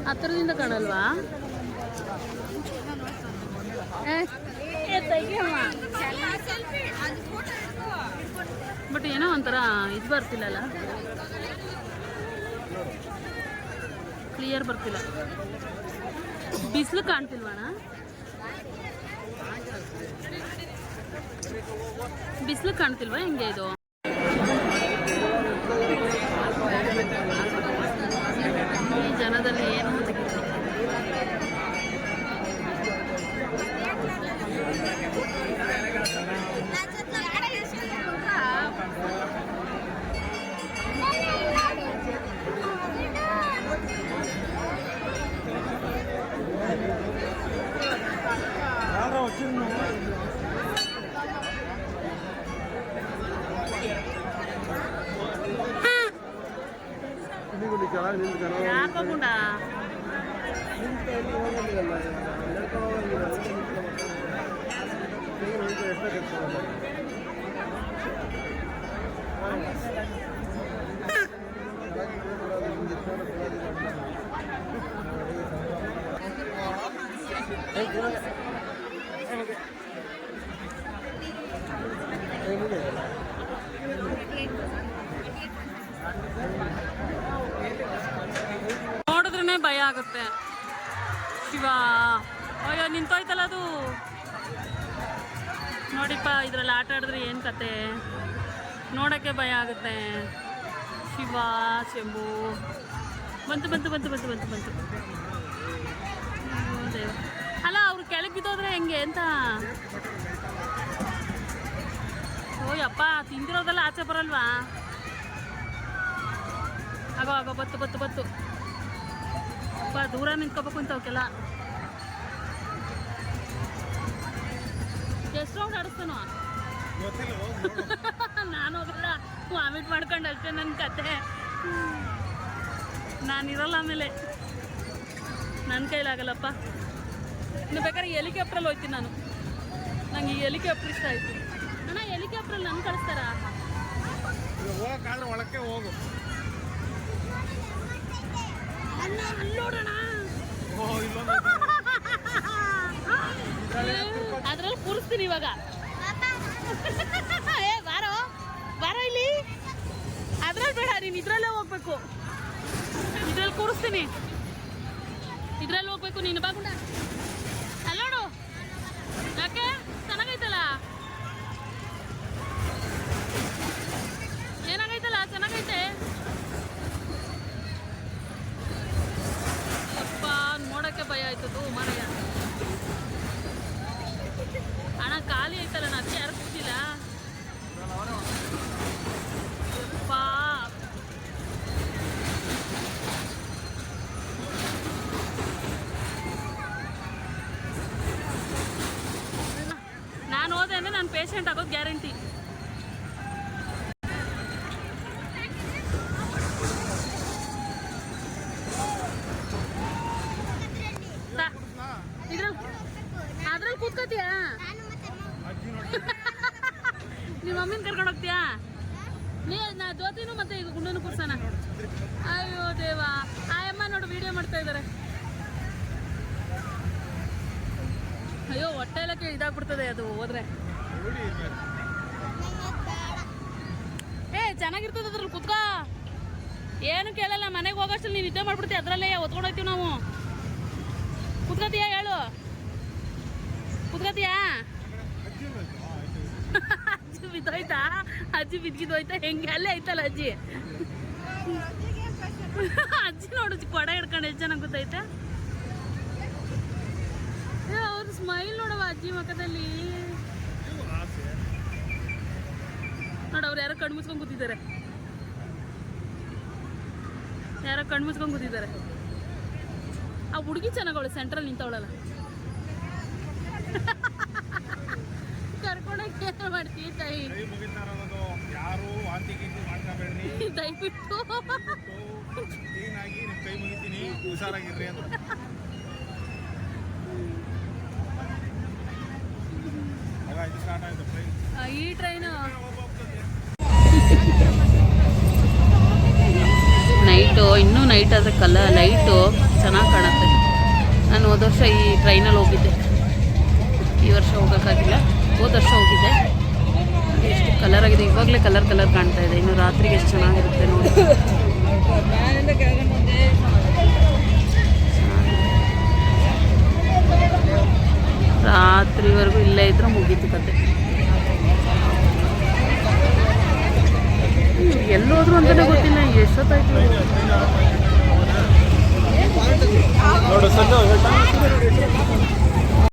ಹತ್ತಿರದಿಂದ ಕಾಣಲ್ವಾ? ಬಟ್ ಏನೋ ಒಂಥರ ಇದು ಬರ್ತಿಲ್ಲಲ್ಲ, ಕ್ಲಿಯರ್ ಬರ್ತಿಲ್ಲ. ಬಿಸಿಲು ಕಾಣ್ತಿಲ್ವಣ? ಬಿಸಿಲು ಕಾಣ್ತಿಲ್ವಾ ಹೆಂಗೆ ಇದು? ಈ ಜನದಲ್ಲಿ ಏನು ಯಾಕೋಗುಂಡ ನೋಡಿದ್ರೇ ಭಯ ಆಗುತ್ತೆ. ಶಿವ, ಅಯ್ಯೋ ನಿಂತೋಯ್ತಲ್ಲ ಅದು. ನೋಡಿಪ್ಪ, ಇದ್ರಲ್ಲಿ ಆಟ ಆಡಿದ್ರೆ ಏನು ಕತೆ, ನೋಡೋಕ್ಕೆ ಭಯ ಆಗುತ್ತೆ. ಶಿವ ಶಂಭು, ಬಂತು ಬಂತು ಬಂತು ಬಂತು ಬಂತು ಬಂತು. ದೇವ, ಅಲ್ಲ ಅವ್ರು ಕೆಳಗೆ ಬಿದ್ದೋದ್ರೆ ಹೆಂಗೆ ಅಂತ. ಓಯಪ್ಪ, ತಿಂದಿರೋದೆಲ್ಲ ಆಚೆ ಬರಲ್ವಾ? ಆಗೋ ಆಗೋ, ಬತ್ತು ಬತ್ತು ಬತ್ತು. ಅಪ್ಪ, ದೂರ ನಿಂತ್ಕೋಬೇಕು ಇಂಥವಕ್ಕೆಲ್ಲ. ಎಷ್ಟು ರೌಂಡ್ ಆಡಿಸ್ತಾನೋ ನಾನು ಹೋಗಲ್ಲ, ವಾಮಿಟ್ ಮಾಡ್ಕೊಂಡು ಅಷ್ಟೇ ನನ್ನ ಕತೆ. ನಾನಿರಲ್ಲ ಆಮೇಲೆ, ನನ್ನ ಕೈಲಾಗಲ್ಲಪ್ಪ. ಇನ್ನು ಬೇಕಾದ್ರೆ ಹೆಲಿಕಾಪ್ಟ್ರಲ್ಲಿ ಹೋಗ್ತೀನಿ ನಾನು. ನಂಗೆ ಈ ಹೆಲಿಕಾಪ್ಟರ್ ಇಷ್ಟ ಆಯಿತು. ಅಣ್ಣ, ಹೆಲಿಕಾಪ್ಟ್ರಲ್ಲಿ ನನ್ನ ಕಳಿಸ್ತಾರಾ? ಒಳಕ್ಕೆ ಹೋಗು, ನೋಡೋಣ. ಅದ್ರಲ್ಲಿ ಕೂರಿಸ್ತೀನಿ ಇವಾಗ. ಏ ಬಾರೋ ಬಾರೋ ಇಲ್ಲಿ. ಅದ್ರಲ್ಲಿ ಬೇಡ, ನೀನು ಇದ್ರಲ್ಲೇ ಹೋಗ್ಬೇಕು. ಇದ್ರಲ್ಲಿ ಕೂರಿಸ್ತೀನಿ, ಇದ್ರಲ್ಲಿ ಹೋಗ್ಬೇಕು ನೀನು. ಬಾಗುಂಡ ಅಲ್ಲೋಡು, ಯಾಕೆ ಚೆನ್ನಾಗೈತಲ್ಲ? ಏನಾಗೈತಲ್ಲ, ಚೆನ್ನಾಗೈತೆ. ಅಪ್ಪ, ನೋಡೋಕ್ಕೆ ಭಯ ಆಯ್ತದು ಮನೆಯ. ಹಣ ಖಾಲಿ ಐತಲ್ಲ, ನಾನು ಅದಕ್ಕೆ ಯಾರು ಕೂತಿಲ್ಲ. ನಾನು ಹೋದೆ ಅಂದರೆ ನಾನು ಪೇಷಂಟ್ ಆಗೋದು ಗ್ಯಾರಂಟಿ. ಅದ್ರಲ್ಲಿ ಕೂತ್ಕೋತೀಯಾ? ನಿಮ್ಮ ಮಮ್ಮಿನ ಕರ್ಕೊಂಡು ಹೋಗ್ತೀಯಾ? ನಾ ಜ್ಯೋತಿನೂ ಮತ್ತೆ ಈಗ ಗುಂಡನು ಕೂರ್ಸೋಣ. ಅಯ್ಯೋ ದೇವಾ, ಆಯಮ್ಮ ನೋಡು ವಿಡಿಯೋ ಮಾಡ್ತಾ ಇದ್ದಾರೆ. ಅಯ್ಯೋ, ಹೊಟ್ಟೆ ಎಲ್ಲ ಇದಾಗ್ಬಿಡ್ತದೆ ಅದು ಹೋದ್ರೆ. ಚೆನ್ನಾಗಿರ್ತದೆ ಅದ್ರಲ್ಲಿ ಕುತ್ಕೋ, ಏನು ಕೇಳಲ್ಲ. ಮನೆಗೆ ಹೋಗೋಷ್ಟಲ್ಲಿ ನೀವು ನಿದ್ದೆ ಮಾಡ್ಬಿಡ್ತೀವಿ, ಅದರಲ್ಲೇ ಹೊತ್ಕೊಂಡು ಹೋಗ್ತೀವಿ ನಾವು. ಕುತ್ಕೋತೀಯಾ ಹೇಳು, ಕುತ್ಕೋತೀಯಾ? ಅಜ್ಜಿ ಬಿದ್ದೋಯ್ತಾ? ಅಜ್ಜಿ ಬಿದ್ದಿದ್ದೋಯ್ತಾ? ಹೆಂಗೆ ಅಲ್ಲೇ ಐತಲ್ಲ ಅಜ್ಜಿ. ಅಜ್ಜಿ ನೋಡು, ಕೊಡ ಹಿಡ್ಕೊಂಡು ಎಷ್ಟು ಚೆನ್ನಾಗಿ ಗೊತ್ತೈತೆ. ಅವ್ರ ಸ್ಮೈಲ್ ನೋಡವ ಅಜ್ಜಿ ಮುಖದಲ್ಲಿ. ನೋಡು, ಅವ್ರು ಯಾರೋ ಕಣ್ಣು ಮುಚ್ಕೊಂಡು ಕೂತಿದ್ದಾರೆ. ಯಾರೋ ಕಣ್ಣು ಮುಚ್ಕೊಂಡು ಕೂತಿದ್ದಾರೆ. ಆ ಹುಡುಗಿ ಚೆನ್ನಾಗವಳೆ, ಸೆಂಟ್ರಲ್ಲಿ ನಿಂತವಳಲ್ಲ. ಕರ್ಕೊಂಡೋಗಿ ಏನು ಮಾಡ್ತೀವಿ ತಾಯಿ? ದಯವಿಟ್ಟು ಹುಷಾರಾಗಿರ್ರಿ ಅಂತ. ಈ ಟ್ರೈನು ಇನ್ನೂ ನೈಟ್ ಆದರೆ ಲೈಟು ಚೆನ್ನಾಗಿ ಕಾಣುತ್ತೆ. ನಾನು ಹೋದ ವರ್ಷ ಈ ಟ್ರೈನಲ್ಲಿ ಹೋಗಿದ್ದೆ, ಈ ವರ್ಷ ಹೋಗೋಕ್ಕಾಗಿಲ್ಲ. ಹೋದ ವರ್ಷ ಹೋಗಿದ್ದೆ. ಎಷ್ಟು ಕಲರ್ ಆಗಿದೆ, ಇವಾಗಲೇ ಕಲರ್ ಕಾಣ್ತಾ ಇದೆ. ಇನ್ನು ರಾತ್ರಿಗೆ ಎಷ್ಟು ಚೆನ್ನಾಗಿರುತ್ತೆ ನೋಡಿ. ರಾತ್ರಿವರೆಗೂ ಇಲ್ಲೇ ಇದ್ರೆ ಮುಗೀತು ಕತೆ. ಎಲ್ಲೋದ್ರು ಅಂತಲೇ ಗೊತ್ತಿಲ್ಲ, ಎಷ್ಟೊತ್ತಾಯ್ತು. ನೋಡು